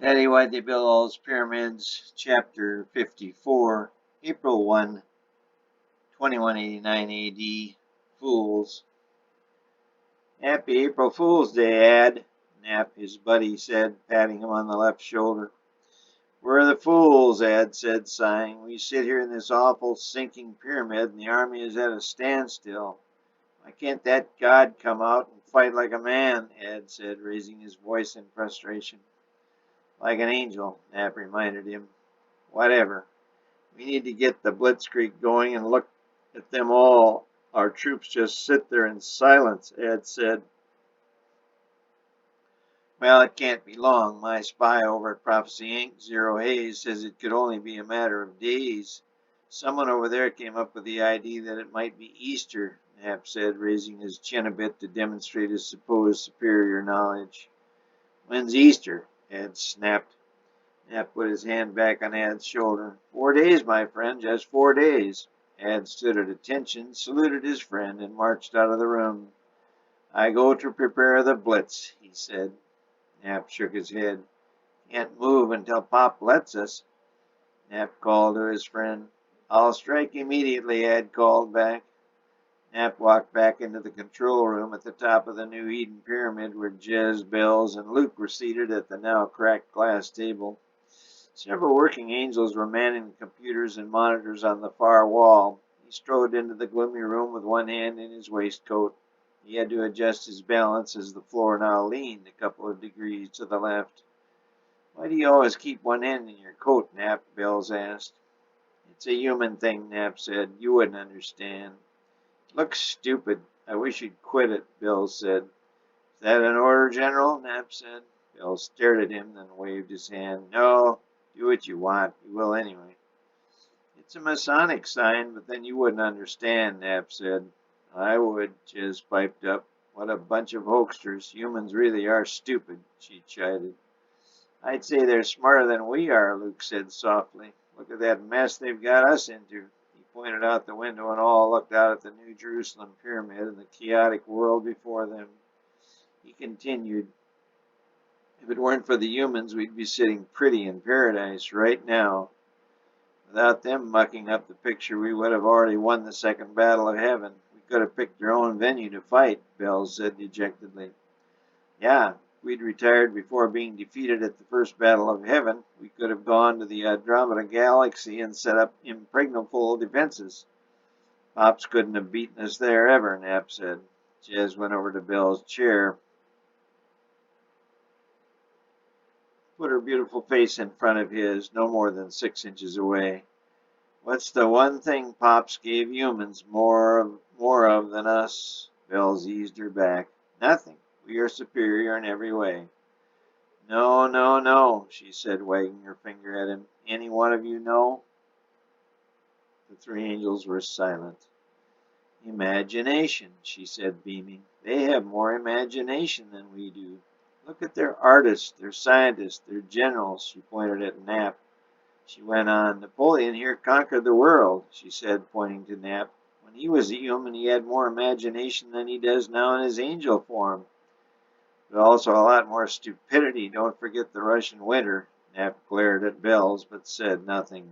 Daddy, why'd they build all those pyramids? Chapter 54, April 1, 2189 AD. Fools. Happy April Fool's Day, Ad, Nap, his buddy, said, patting him on the left shoulder. We're the fools, Ad said, sighing. We sit here in this awful sinking pyramid, and the army is at a standstill. Why can't that god come out and fight like a man? Ad said, raising his voice in frustration. Like an angel, Nap reminded him. Whatever. We need to get the blitzkrieg going and look at them all. Our troops just sit there in silence, Ed said. Well, it can't be long. My spy over at Prophecy Inc., Zero Hayes, says it could only be a matter of days. Someone over there came up with the idea that it might be Easter, Knapp said, raising his chin a bit to demonstrate his supposed superior knowledge. When's Easter? Ed snapped. Knapp put his hand back on Ad's shoulder. 4 days, my friend, just 4 days. Ad stood at attention, saluted his friend, and marched out of the room. I go to prepare the blitz, he said. Knapp shook his head. Can't move until Pop lets us. Knapp called to his friend. I'll strike immediately, Ad called back. Knapp walked back into the control room at the top of the New Eden Pyramid where Jez, Bells, and Luke were seated at the now cracked glass table. Several working angels were manning the computers and monitors on the far wall. He strode into the gloomy room with one hand in his waistcoat. He had to adjust his balance as the floor now leaned a couple of degrees to the left. Why do you always keep one hand in your coat, Knapp? Bells asked. It's a human thing, Knapp said. You wouldn't understand. It looks stupid. I wish you'd quit it, Bells said. Is that an order, General? Knapp said. Bells stared at him, then waved his hand. No. Do what you want. You will anyway. It's a Masonic sign, but then you wouldn't understand, Knapp said. I would, Jez piped up. What a bunch of hoaxers. Humans really are stupid, she chided. I'd say they're smarter than we are, Luke said softly. Look at that mess they've got us into. He pointed out the window and all looked out at the New Jerusalem pyramid and the chaotic world before them. He continued, if it weren't for the humans, we'd be sitting pretty in paradise right now. Without them mucking up the picture, we would have already won the second battle of heaven. We could have picked our own venue to fight, Bells said dejectedly. Yeah, if we'd retired before being defeated at the first battle of heaven, we could have gone to the Andromeda Galaxy and set up impregnable defenses. Pops couldn't have beaten us there ever, Knapp said. Jez went over to Bell's chair, put her beautiful face in front of his, no more than 6 inches away. What's the one thing Pops gave humans more of than us? Bells eased her back. Nothing. We are superior in every way. No, no, no, she said, wagging her finger at him. Any one of you know? The three angels were silent. Imagination, she said, beaming. They have more imagination than we do. Look at their artists, their scientists, their generals, she pointed at Knapp. She went on, Napoleon here conquered the world, she said, pointing to Knapp. When he was a human, he had more imagination than he does now in his angel form. But also a lot more stupidity. Don't forget the Russian winter. Knapp glared at Bells, but said nothing.